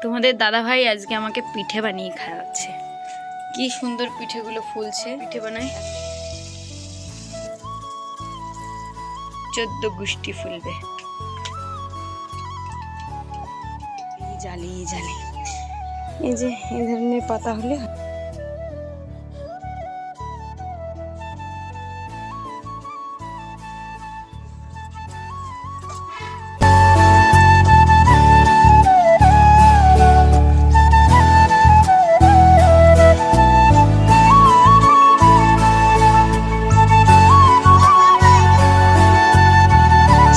তোমাদের দাদা ভাই আজকে আমাকে পিঠে বানিয়ে খাওয়াচ্ছে। কি সুন্দর পিঠেগুলো ফুলছে। পিঠে বানায় 14 গুষ্টি ফুলবে। জালি জালি এই যে এই ধরনের পাতা হলে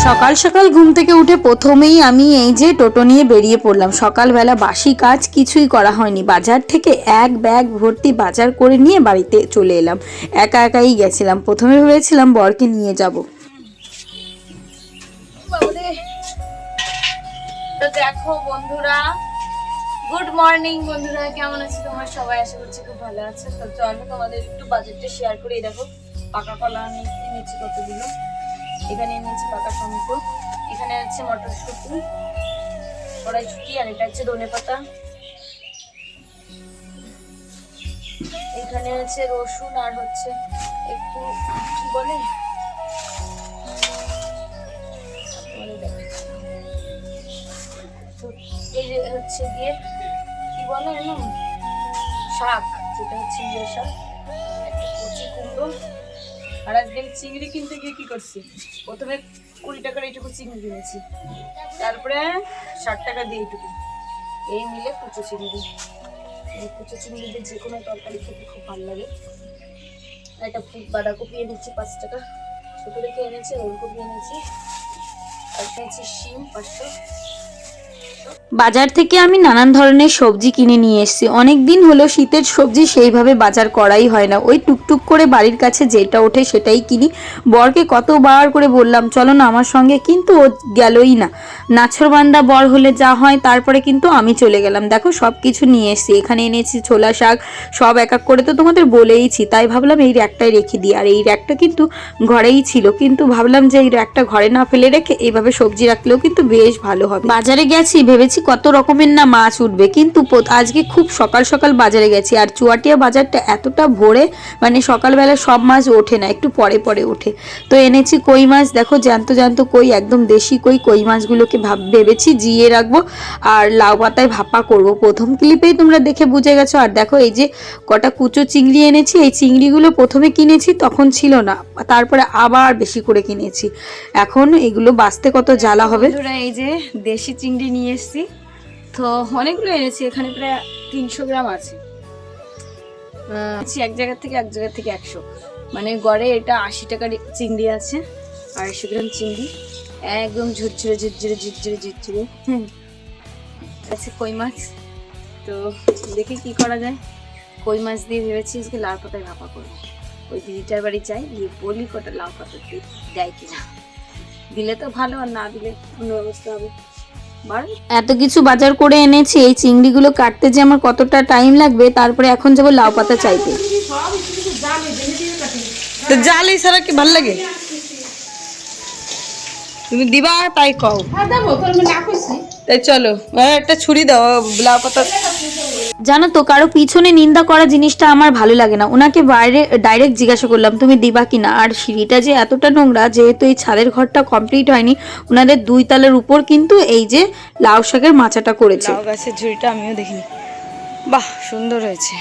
সকাল সকাল ঘুম থেকে উঠে প্রথমেই আমি এই যে টোটো নিয়ে বেরিয়ে পড়লাম। সকালবেলা বাসি কাজ কিছুই করা হয়নি, বাজার থেকে এক ব্যাগ ভর্তি বাজার করে নিয়ে বাড়িতে চলে এলাম। একা একাই গেছিলাম। প্রথমে ভেবেছিলাম বরকে নিয়ে যাব। তো দেখো বন্ধুরা, গুড মর্নিং বন্ধুরা, কেমন আছো তোমরা সবাই? আশা করছি খুব ভালো আছো। তো চলো তোমাদের একটু বাজারটা শেয়ার করি। দেখো পাকা কলা নিয়েছি কতগুলো, এখানে নিয়েছি পাকা টমেটো, এখানে আছে মটরশুঁটি, কড়াইশুঁটি, আর এটা হচ্ছে ধনেপাতা, এখানে আছে রসুন, আর হচ্ছে একটু কি বলে এই যে হচ্ছে গিয়ে কি বলে শাক, যেটা হচ্ছে ইয়ে শাক, একটা কচি কুমড়ো। আর আজকে চিংড়ি কিনতে গিয়ে কি করছি, প্রথমে 20 টাকার এইটুকু চিংড়ি কিনেছি, তারপরে 60 টাকা দিয়ে এইটুকু, এই মিলে কুচো চিংড়ি। এই কুচো চিংড়ি দিয়ে যে কোনো তরকারি খেতে খুব ভালো লাগে। একটা বাঁধাকপি এনেছি 5 টাকা, ছোটো দেখে এনেছি, ওলকপি এনেছি, আর এনেছি শিম 500। বাজার থেকে আমি নানান ধরনের সবজি কিনে নিয়ে এসেছি। অনেক দিন হলো শীতের সবজি সেইভাবে বাজার করাই হয় না, ওই টুকটুক করে বাড়ির কাছে যেটা ওঠে সেটাই কিনি। বরকে কতবার করে বললাম চলো না আমার সঙ্গে, কিন্তু ও গেলই না। নাছরবান্দা বর হলে যা হয়, তারপরে কিন্তু আমি চলে গেলাম। দেখো সব কিছু নিয়ে এসেছি। এখানে এনেছি ছোলা শাক, সব এক এক করে তো তোমাদের বলেইছি, তাই ভাবলাম এই র্যাকটাই রেখে দিই। আর এই র্যাকটা কিন্তু ঘরেই ছিল, কিন্তু ভাবলাম যে এই র্যাকটা ঘরে না ফেলে রেখে এইভাবে সবজি রাখলেও কিন্তু বেশ ভালো হবে। বাজারে গেছি, ভেবেছি কত রকমের না মাছ উঠবে, কিন্তু আজকে খুব সকাল সকাল বাজারে গেছি। আর চুয়াটিয়া বাজারটা এতটা ভোরে, মানে সকালবেলা সব মাছ ওঠে না, একটু পরে পরে ওঠে। তো এনেছি কই মাছ, দেখো জ্যান্ত জ্যান্ত কই, একদম দেশি কই। কই মাছগুলোকে ভেবেছি জিয়ে রাখবো আর লাউ পাতায় ভাপা করব। প্রথম ক্লিপেই তোমরা দেখে বুঝে গেছো। আর দেখো এই যে কটা কুচো চিংড়ি এনেছি। এই চিংড়িগুলো প্রথমে কিনেছি তখন ছিল না, তারপরে আবার বেশি করে কিনেছি। এখন এগুলো বাঁচতে কত জ্বালা হবে। এই যে দেশি চিংড়ি নিয়ে এসেছি, তো অনেকগুলো এনেছি, এখানে প্রায় 300 গ্রাম আছে। এক জায়গা থেকে 100, মানে গড়ে এটা 80 টাকার চিংড়ি আছে। 250 গ্রাম চিংড়ি, একদম ঝুরঝুরে ঝুরঝুরে ঝুরঝুরে ঝুরঝুরে আছে কই মাছ। তো দেখি কি করা যায়। কই মাছ দিয়ে ভেবেছি আজকে লাউ পাতায় ভাপা করবো। ওই দিদিটার বাড়ি চাই, গিয়ে বলি কটা লাউ পাতা দেয় কিনা, দিলে তো ভালো, আর না দিলে কোনো অবস্থা হবে। এত কিছু বাজার করে এনেছি, এই চিংড়িগুলো কাটতে যে আমার কতটা টাইম লাগবে। তারপরে এখন যাবো লাউ পাতা চাইতে। জালি ছাড়া কি ভাল লাগে? তুমি দিবা তাই কও। তাই চলো একটা ছুরি দাও, লাউ পাতা। জানো তো, কারো পিছনে নিন্দা করা জিনিসটা আমার ভালো লাগে না। ওনাকে বাইরে ডাইরেক্ট জিজ্ঞাসা করলাম তুমি দিবা কিনা। আর সিঁড়িটা যে এতটা নোংরা, যেহেতু এই ছাদের ঘরটা কমপ্লিট হয়নি, ওনাদের 2 তলার উপর কিন্তু এই যে লাউ শাকের মাচাটা করেছে। লাউ গাছের ঝুড়িটা আমিও দেখিনি, বাহ সুন্দর হয়েছে,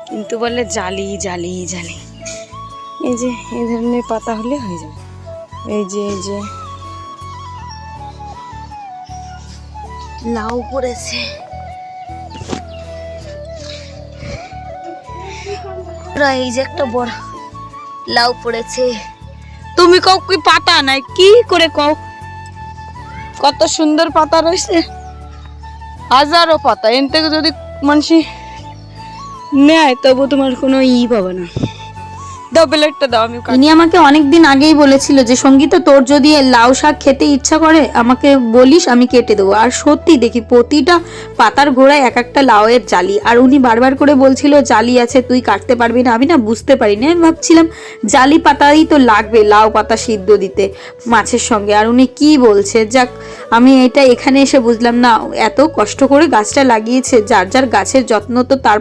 কিন্তু বলে জালি জালি জালি। এই যে এই ধরনের পাতা হলে হয়ে যাবে। এই যে লাউ পড়েছে, এই যে একটা বড় লাউ পড়েছে। তুমি কও কি পাতা নাই, কি করে কও? কত সুন্দর পাতা রয়েছে, হাজারো পাতা। এর থেকে যদি মানুষ নেয় তবু তোমার কোনো পাবে না। দাও প্লেটটা দাও। আমি ইনি আমাকে অনেকদিন আগেই বলেছিল যে সঙ্গীতা তোর যদি লাউ শাক খেতে ইচ্ছা করে আমাকে বলিস, আমি কেটে দেবো। আর সত্যি দেখি প্রতিটা পাতার গোড়ায় এক একটা লাউয়ের জালি, আর উনি বারবার করে বলছিল জালি আছে তুই কাটতে পারবি না। আমি না বুঝতে পারিনি, আমি ভাবছিলাম জালি পাতাই তো লাগবে লাউ পাতা সিদ্ধ দিতে মাছের সঙ্গে, আর উনি কি বলছে। যাক, আমি এটা এখানে এসে বুঝলাম না, এত কষ্ট করে গাছটা লাগিয়েছে, যার যার গাছের যত্ন তো তার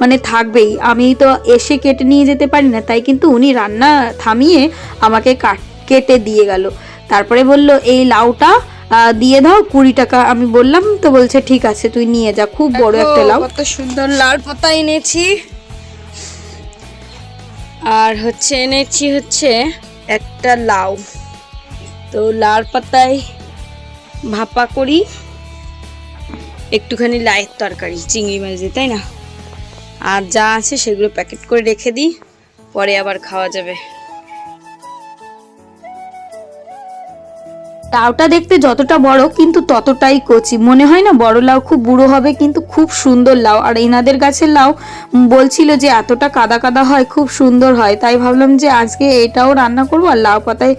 মানে থাকবেই। আমি তো এসে কেটে নিয়ে যেতে পারি না, তাই কিন্তু উনি রান্না থামিয়ে আমাকে কেটে দিয়ে গেল। তারপরে বলল এই লাউটা দিয়ে দাও 20 টাকা। আমি বললাম তো, বলছে ঠিক আছে তুই নিয়ে যা। খুব বড় একটা লাউ। কত সুন্দর লাল পাতা এনেছি, আর এনেছি একটা লাউ। তো লাল পাতায় ভাপা করি একটুখানি লাইয়ের তরকারি চিংড়ি মাছ দিয়ে, তাই না? আর যা আছে সেগুলো প্যাকেট করে রেখে দিই, পরে আবার খাওয়া যাবে। লাউটা দেখতে যতটা বড় কিন্তু ততটাই কচি, মনে হয় না বড় লাউ খুব বুড়ো হবে, কিন্তু খুব সুন্দর লাউ। আর এনাদের গাছের লাউ বলছিল যে এতটা কাদা কাদা হয়, খুব সুন্দর হয়। তাই ভাবলাম যে আজকে এটাও রান্না করবো আর লাউ পাতায়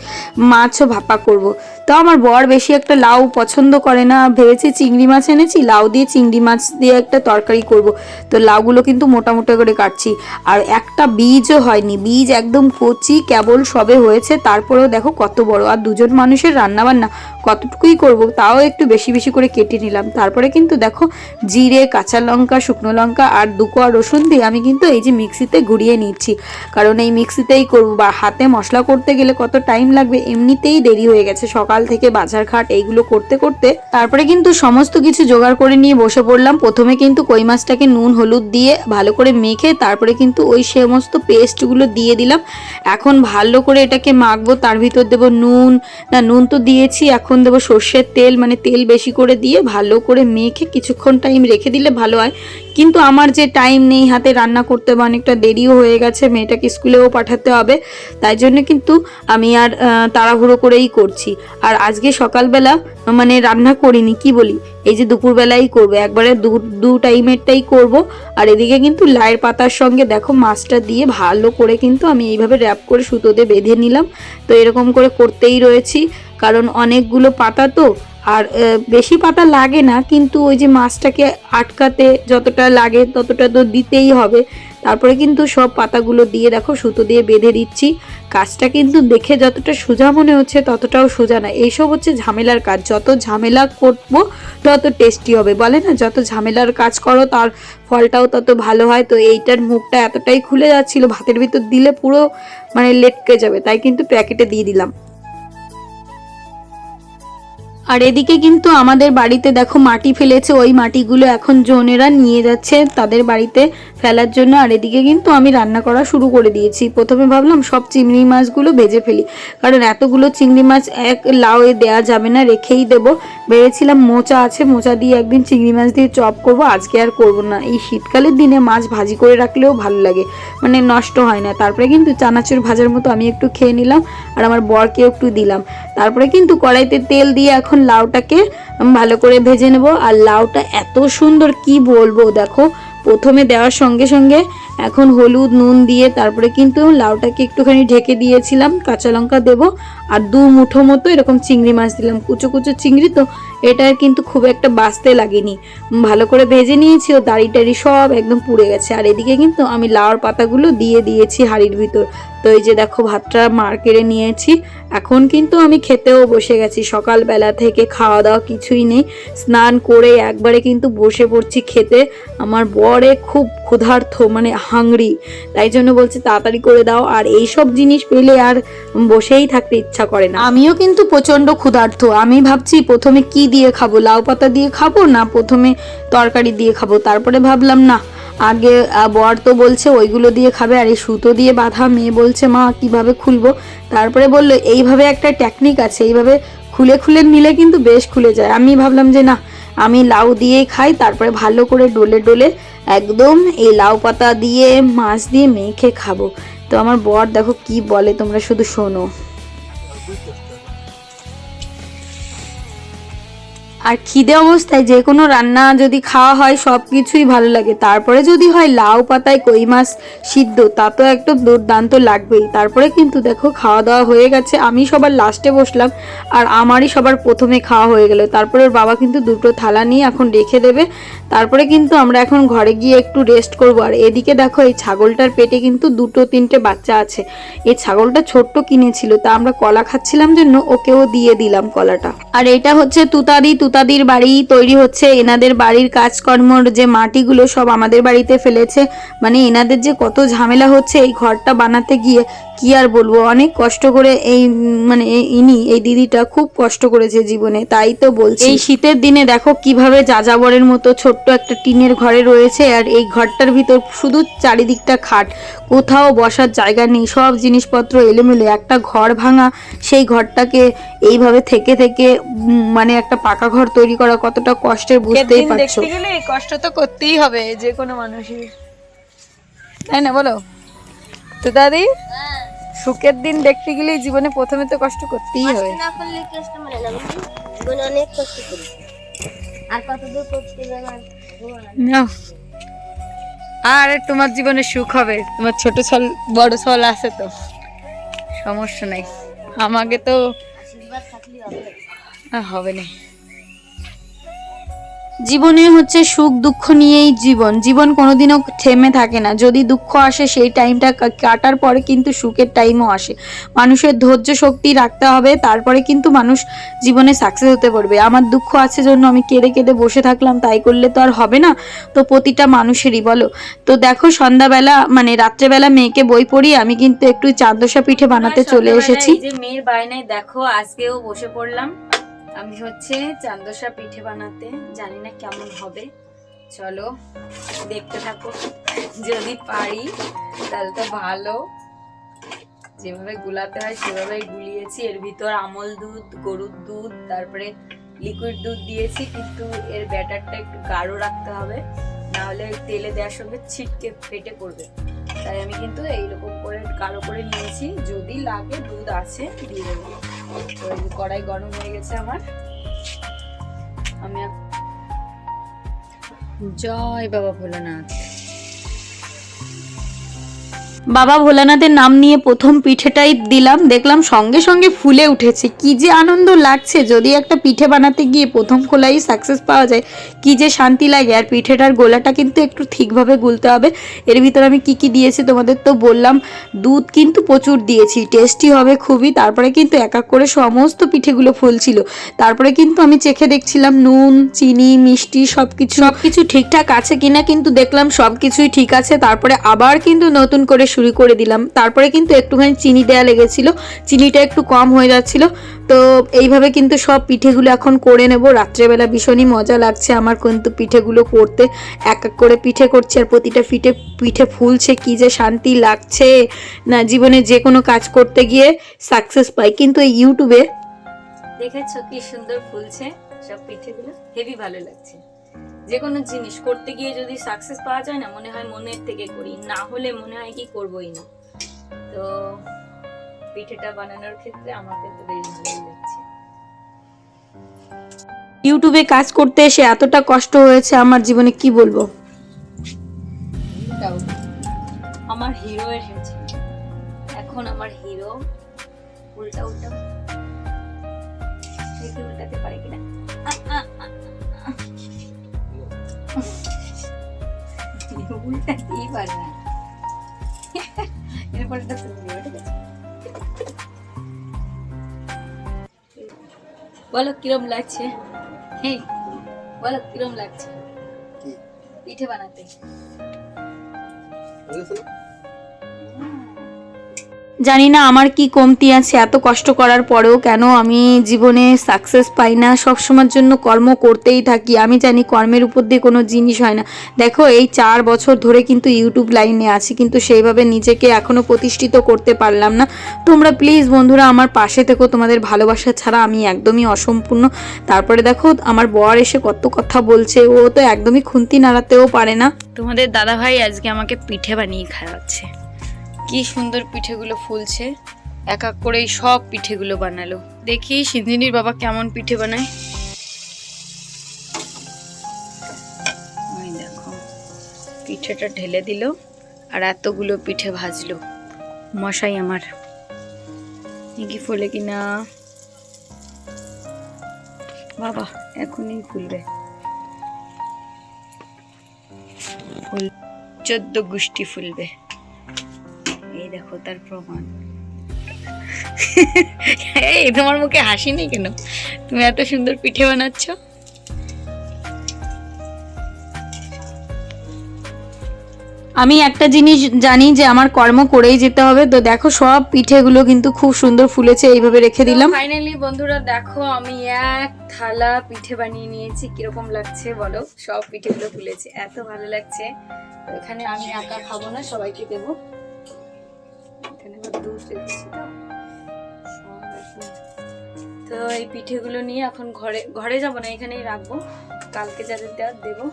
মাছও ভাপা করব। তো আমার বর বেশি একটা লাউ পছন্দ করে না, ভেবেছি চিংড়ি মাছ এনেছি, লাউ দিয়ে চিংড়ি মাছ দিয়ে একটা তরকারি করব। তো লাউগুলো কিন্তু মোটা মোটা করে কাটছি, আর একটা বীজও হয়নি, বীজ একদম কচি কেবল সবে হয়েছে। তারপরেও দেখো কত বড়, আর দুজন মানুষের রান্না বান্না কতটুকুই করব, তাও একটু বেশি বেশি করে কেটে নিলাম। তারপরে কিন্তু দেখো জিরে, কাঁচা লঙ্কা, শুকনো লঙ্কা আর 2 কোয়া রসুন দিয়ে আমি কিন্তু এই যে মিক্সিতে ঘুরিয়ে নিচ্ছি, কারণ এই মিক্সিতেই করবো, বা হাতে মশলা করতে গেলে কত টাইম লাগবে, এমনিতেই দেরি হয়ে গেছে সকাল থেকে বাজার ঘাট এইগুলো করতে করতে। তারপরে কিন্তু সমস্ত কিছু জোগাড় করে নিয়ে বসে পড়লাম। প্রথমে কিন্তু কই মাছটাকে নুন হলুদ দিয়ে ভালো করে মেখে তারপরে কিন্তু ওই সমস্ত পেস্টগুলো দিয়ে দিলাম। এখন ভালো করে এটাকে মাখবো, তার ভিতর দেবো নুন, না নুন তো দিয়েছি, এখন দেবো সর্ষের তেল, মানে তেল বেশি করে দিয়ে ভালো করে মেখে কিছুক্ষণ টাইম রেখে দিলে ভালো হয়। কিন্তু আমার যে টাইম নেই হাতে রান্না করতে, বা অনেকটা দেরিও হয়ে গেছে, মেয়েটাকে স্কুলেও পাঠাতে হবে, তাই জন্য কিন্তু আমি আর তাড়াহুড়ো করেই করছি। আর আজকে সকালবেলা মানে রান্না করিনি, কি বলি, এই যে দুপুরবেলাই করবো, একবারে দু টাইমেরটাই করব। আর এদিকে কিন্তু লাইয়ের পাতার সঙ্গে দেখো মাছটা দিয়ে ভালো করে কিন্তু আমি এইভাবে র্যাপ করে সুতো দিয়ে বেঁধে নিলাম। তো এরকম করে করতেই রয়েছি, কারণ অনেকগুলো পাতা তো, আর বেশি পাতা লাগে না, কিন্তু ওই যে মাছটাকে আটকাতে যতটা লাগে ততটা তো দিতেই হবে। তারপরে কিন্তু সব পাতাগুলো দিয়ে দেখো সুতো দিয়ে বেঁধে দিচ্ছি। কাজটা কিন্তু দেখে যতটা সোজা মনে হচ্ছে ততটাও সোজা না, এইসব হচ্ছে ঝামেলার কাজ। যত ঝামেলা করবো তত টেস্টি হবে, বলে না, যত ঝামেলার কাজ করো তার ফলটাও তত ভালো হয়। তো এইটার মুখটা এতটাই খুলে যাচ্ছিল, ভাতের ভিতর দিলে পুরো মানে লেটকে যাবে, তাই কিন্তু প্যাকেটে দিয়ে দিলাম। আর এদিকে কিন্তু আমাদের বাড়িতে দেখো মাটি ফেলেছে, ওই মাটিগুলো এখন জনেরা নিয়ে যাচ্ছে তাদের বাড়িতে ফেলার জন্য। আর এদিকে কিন্তু আমি রান্না করা শুরু করে দিয়েছি। প্রথমে ভাবলাম সব চিংড়ি মাছগুলো ভেজে ফেলি, কারণ এতগুলো চিংড়ি মাছ এক লাউয়ে দেওয়া যাবে না, রেখেই দেবো। ভেবেছিলাম মোচা আছে, মোচা দিয়ে একদিন চিংড়ি মাছ দিয়ে চপ করব, আজকে আর করব না। এই শীতকালের দিনে মাছ ভাজি করে রাখলেও ভালো লাগে, মানে নষ্ট হয় না। তারপরে কিন্তু চানাচুর ভাজার মতো আমি একটু খেয়ে নিলাম, আর আমার বরকেও একটু দিলাম। তারপরে কিন্তু কড়াইতে তেল দিয়ে এখন লাউটাকে ভালো করে ভেজে নেব। আর লাউটা এত সুন্দর কি বলবো, দেখো প্রথমে দেওয়ার সঙ্গে সঙ্গে এখন হলুদ নুন দিয়ে তারপরে কিন্তু লাউটাকে একটুখানি ঢেকে দিয়েছিলাম, কাঁচা লঙ্কা দেবো, আর 2 মুঠো মতো এরকম চিংড়ি মাছ দিলাম, কুচো কুচো চিংড়ি তো, এটা কিন্তু খুব একটা বাছতে লাগেনি। ভালো করে ভেজে নিয়েছি, ও দাড়ি টাড়ি সব একদম পুড়ে গেছে। আর এদিকে কিন্তু আমি লাউর পাতাগুলো দিয়ে দিয়েছি হাঁড়ির ভিতর। তো এই যে দেখো ভাতটা মার কেড়ে নিয়েছি, এখন কিন্তু আমি খেতেও বসে গেছি। সকালবেলা থেকে খাওয়া দাওয়া কিছুই নেই, স্নান করে একবারে কিন্তু বসে পড়ছি খেতে। আমার বরে খুব ক্ষুধার্ত, মানে হাংরি, তাই জন্য বলছে তাড়াতাড়ি করে দাও। আর এই সব জিনিস পেলে আর বসেই থাকতে ইচ্ছা করে না। আমিও কিন্তু প্রচন্ড ক্ষুধার্ত। আমি ভাবছি প্রথমে কি দিয়ে খাবো, লাউ পাতা দিয়ে খাবো না প্রথমে তরকারি দিয়ে খাবো। তারপরে ভাবলাম না, আগে বর তো বলছে ওইগুলো দিয়ে খাবে, আর এই সুতো দিয়ে বাঁধা, মেয়ে বলছে মা কিভাবে খুলবো। তারপরে বললো এইভাবে একটা টেকনিক আছে, এইভাবে খুলে খুলে নিলে কিন্তু বেশ খুলে যায়। আমি ভাবলাম যে না, আমি লাউ দিয়েই খাই। তারপরে ভালো করে ডলে ডলে একদম এই লাউ পাতা দিয়ে মাছ দিয়ে মেখে খাবো। তো আমার বর দেখো কি বলে, তোমরা শুধু শোনো। আর খিদে অবস্থায় যে কোনো রান্না যদি খাওয়া হয় সব কিছুই ভালো লাগে। তারপরে যদি হয় লাউ পাতায় কই মাছ সিদ্ধ, তা তো একদম দুর্দান্ত লাগবেই। তারপরে কিন্তু দেখো খাওয়া দাওয়া হয়ে গেছে, আমি সবার লাস্টে বসলাম আর আমারই সবার প্রথমে খাওয়া হয়ে গেল। তারপরে ওর বাবা কিন্তু দুটো থালা নিয়ে এখন রেখে দেবে। তারপরে কিন্তু আমরা এখন ঘরে গিয়ে একটু রেস্ট করবো। আর এদিকে দেখো এই ছাগলটার পেটে কিন্তু 2-3টে বাচ্চা আছে। এই ছাগলটা ছোট্ট কিনেছিল, তা আমরা কলা খাচ্ছিলাম জন্য ওকেও দিয়ে দিলাম কলাটা। আর এটা হচ্ছে তুতাদির বাড়ি তৈরি হচ্ছে। এনাদের বাড়ির কাজকর্মর যে মাটিগুলো সব আমাদের বাড়িতে ফেলেছে, মানে এনাদের যে কত ঝামেলা হচ্ছে এই ঘরটা বানাতে গিয়ে, কি আর বলবো। অনেক কষ্ট করে এই এই দিদিটা খুব কষ্ট করেছে জীবনে, তাই তো বলছি। এই শীতের দিনে দেখো কিভাবে যাযাবরের মতো ছোট্ট একটা টিনের ঘরে রয়েছে। আর এই ঘরটার ভিতর শুধু চারিদিকটা খাট, কোথাও বসার জায়গা নেই, সব জিনিসপত্র এলোমেলো, একটা ঘর ভাঙা। সেই ঘরটাকে এইভাবে থেকে মানে একটা পাকা ঘর তৈরি করা কতটা কষ্টের বুঝতেই পারছো। দেখতে গেলে কষ্ট তো করতেই হবে যে কোনো মানুষই, তাই না বলো তো দাদি? সুখের দিন দেখতে গেলে জীবনে প্রথমে তো কষ্ট করতেই হবে। না করলে কষ্ট মানে না, জীবনে অনেক কষ্ট করি, আর কতদূর করতে না। আর তোমার জীবনে সুখ হবে, তোমার ছোট ছল বড় ছল আছে তো, সমস্যা নাই। আমাকে তো আশীর্বাদ থাকলেই হবে। হবে না। জীবনে হচ্ছে সুখ দুঃখ নিয়েই জীবন কোনোদিনও থেমে থাকে না। যদি দুঃখ আসে সেই টাইমটা কাটার পরে কিন্তু সুখের টাইমও আসে। মানুষের ধৈর্য শক্তি রাখতে হবে, তারপরে কিন্তু মানুষ জীবনে সাকসেস হতে পারবে। আমার দুঃখ আছে জন্য আমি কেঁদে কেঁদে বসে থাকলাম, তাই করলে তো আর হবে না। তো প্রতিটা মানুষেরই বলো তো। দেখো সন্ধ্যাবেলা মানে রাত্রেবেলা মেয়েকে বই পড়িয়ে আমি কিন্তু একটু চাঁদোসা পিঠে বানাতে চলে এসেছি। যে মেয়ের বায়নায় দেখো আজকেও বসে পড়লাম আমি হচ্ছে চান্দোসা পিঠে বানাতে। জানি না কেমন হবে, চলো দেখতে থাকো। যদি পারি তাহলে তো ভালো। যেভাবে গুলাতে হয় সেভাবেই গুলিয়েছি। এর ভিতর আমল দুধ, গরুর দুধ, তারপরে লিকুইড দুধ দিয়েছি, কিন্তু এর ব্যাটারটা একটু গাঢ় রাখতে হবে, না হলে তেলে দেওয়ার সঙ্গে ছিটকে ফেটে পড়বে। তাই আমি কিন্তু এইরকম করে গাঢ় করে নিয়েছি। যদি লাগে দুধ আছে দিয়ে দেবো। তো কড়াই গরম হয়ে গেছে আমার। আমি জয় বাবা ভোলানাথ। বাবা ভোলানাথের নাম নিয়ে প্রথম পিঠেটাই দিলাম, দেখলাম সঙ্গে সঙ্গে ফুলে উঠেছে। কি যে আনন্দ লাগছে, যদি একটা পিঠে বানাতে গিয়ে প্রথম খোলাই সাকসেস পাওয়া যায়, কি যে শান্তি লাগে। আর পিঠেটার গোলাটা কিন্তু একটু ঠিকভাবে গুলতে হবে। এর ভিতরে আমি কি কি দিয়েছি তোমাদের তো বললাম। দুধ কিন্তু প্রচুর দিয়েছি, টেস্টি হবে খুবই। তারপরে কিন্তু এক এক করে সমস্ত পিঠেগুলো ফুলছিল। তারপরে কিন্তু আমি চেখে দেখছিলাম নুন, চিনি, মিষ্টি সবকিছু ঠিকঠাক আছে কিনা, কিন্তু দেখলাম সবকিছুই ঠিক আছে। তারপরে আবার কিন্তু নতুন করে শুরু করে দিলাম। তারপরে কিন্তু একটুখানি চিনি দেয়া লেগেছিল, চিনিটা একটু কম হয়ে যাচ্ছিল। তো এইভাবে কিন্তু সব পিঠেগুলো এখন করে নেব। রাত্রেবেলা ভীষণই মজা লাগছে আমার কিন্তু পিঠেগুলো করতে। এক এক করে পিঠে করছি আর প্রতিটা পিঠে ফুলছে, কি যে শান্তি লাগছে না। জীবনে যে কোনো কাজ করতে গিয়ে সাকসেস পাই, কিন্তু এই ইউটিউবে দেখেছো কি সুন্দর ফুলছে সব পিঠেগুলো, হেভি ভালো লাগছে। যে কোনো জিনিস করতে গিয়ে যদি সাকসেস পাওয়া যায় না, মনে হয় মনের থেকে করি, না হলে মনে হয় কি করবোই না। তো পিঠেটা বানানোর ক্ষেত্রে আমাকে তো বেশ ভালোই লাগছে। ইউটিউবে কাজ করতে এসে এতটা কষ্ট হয়েছে আমার জীবনে, কি বলবো। আমার হিরো এসেছে এখন, আমার হিরো। উল্টা উল্টাতে পারে কিনা, উল্টাতেই পারে না। এরপর এটা ঠিক আছে। বলো কিরম লাগছে? হ্যাঁ বলো কিরম লাগছে পিঠে বানাতে? জানি না আমার কি কমতি আছে, এত কষ্ট করার পরেও কেন আমি জীবনে সাকসেস পাই না। সবসময়ের জন্য কর্ম করতেই থাকি। আমি জানি কর্মের উপর দিয়ে কোনো জিনিস হয় না। দেখো এই 4 বছর ধরে কিন্তু ইউটিউব লাইনে আছি, কিন্তু সেইভাবে নিজেকে এখনো প্রতিষ্ঠিত করতে পারলাম না। তোমরা প্লিজ বন্ধুরা আমার পাশে থেকো, তোমাদের ভালোবাসা ছাড়া আমি একদমই অসম্পূর্ণ। তারপরে দেখো আমার বর এসে কত কথা বলছে, ও তো একদমই খুন্তি নাড়াতেও পারে না। তোমাদের দাদা ভাই আজকে আমাকে পিঠে বানিয়ে খাওয়াচ্ছে। কি সুন্দর পিঠেগুলো ফুলছে, এক এক করে সব পিঠেগুলো বানালো। দেখি সিঞ্জিনীর বাবা কেমন পিঠে বানায়। পিঠেটা ঢেলে দিল আর এতগুলো পিঠে ভাজলো মশাই আমার। কি ফলে কিনা বাবা, এখনই খুলবে। 14 গোষ্ঠী ফুলবে, এই দেখো তার প্রমাণ। এই তোমার মুখে হাসি নেই কেন? তুমি এত সুন্দর পিঠে বানাচ্ছ। আমি একটা জিনিস জানি যে আমার কর্ম করেই যেতে হবে। তো দেখো সব পিঠেগুলো কিন্তু খুব সুন্দর ফুলেছে, এইভাবে রেখে দিলাম। ফাইনালি বন্ধুরা দেখো আমি এক থালা পিঠে বানিয়ে নিয়েছি। কিরকম লাগছে বলো? সব পিঠেগুলো ফুলেছে, এত ভালো লাগছে। তো এখানে আমি একা খাবো না, সবাইকে দেবো। এখানে দুধ রেখেছি তো এই পিঠেগুলো নিয়ে এখন ঘরে যাবো না, এখানেই রাখবো, কালকে যাদের দেওয়ার দেবো।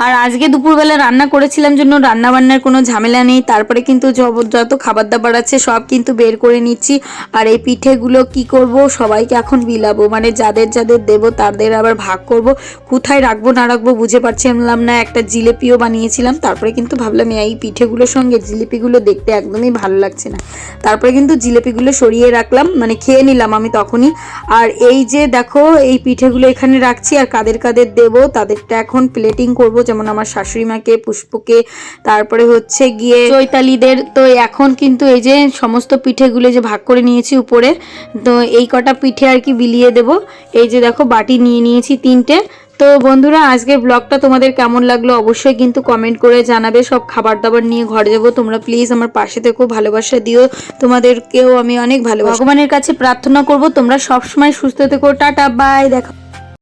আর আজকে দুপুরবেলা রান্না করেছিলাম জন্য রান্না বান্নার কোনো ঝামেলা নেই। তারপরে কিন্তু যত খাবার দাবার আছে সব কিন্তু বের করে নিচ্ছি। আর এই পিঠেগুলো কি করব, সবাইকে এখন বিলাবো, মানে যাদের যাদের দেব তাদের আবার ভাগ করব। কোথায় রাখবো না রাখবো বুঝে পারছিলাম না। একটা জিলেপিও বানিয়েছিলাম, তারপরে কিন্তু ভাবলাম এই পিঠেগুলোর সঙ্গে জিলিপিগুলো দেখতে একদমই ভালো লাগছে না। তারপরে কিন্তু জিলিপিগুলো সরিয়ে রাখলাম, মানে খেয়ে নিলাম আমি তখনই। আর এই যে দেখো এই পিঠেগুলো এখানে রাখছি, আর কাদের কাদের দেব তাদেরটা এখন প্লেটিং করব। যেমন আমার শাশুড়ি মাকে, পুষ্পকে, তারপরে হচ্ছে গিয়ে চৈতালিদের। তো এখন কিন্তু এই যে সমস্ত পিঠেগুলো যে ভাগ করে নিয়েছি উপরে, তো এই কটা পিঠে আর কি বিলিয়ে দেব। এই যে দেখো বাটি নিয়ে নিয়েছি 3টে। তো বন্ধুরা আজকের ব্লগটা তোমাদের কেমন লাগলো অবশ্যই কিন্তু কমেন্ট করে জানাবে। সব খাবার দাবার নিয়ে ঘরে যাবো, তোমরা প্লিজ আমার পাশে থেকো, ভালোবাসা দিও। তোমাদেরকেও আমি অনেক ভালোবাসি। ভগবানের কাছে প্রার্থনা করব তোমরা সবসময় সুস্থ থেকো। টাটা, বাই, দেখো।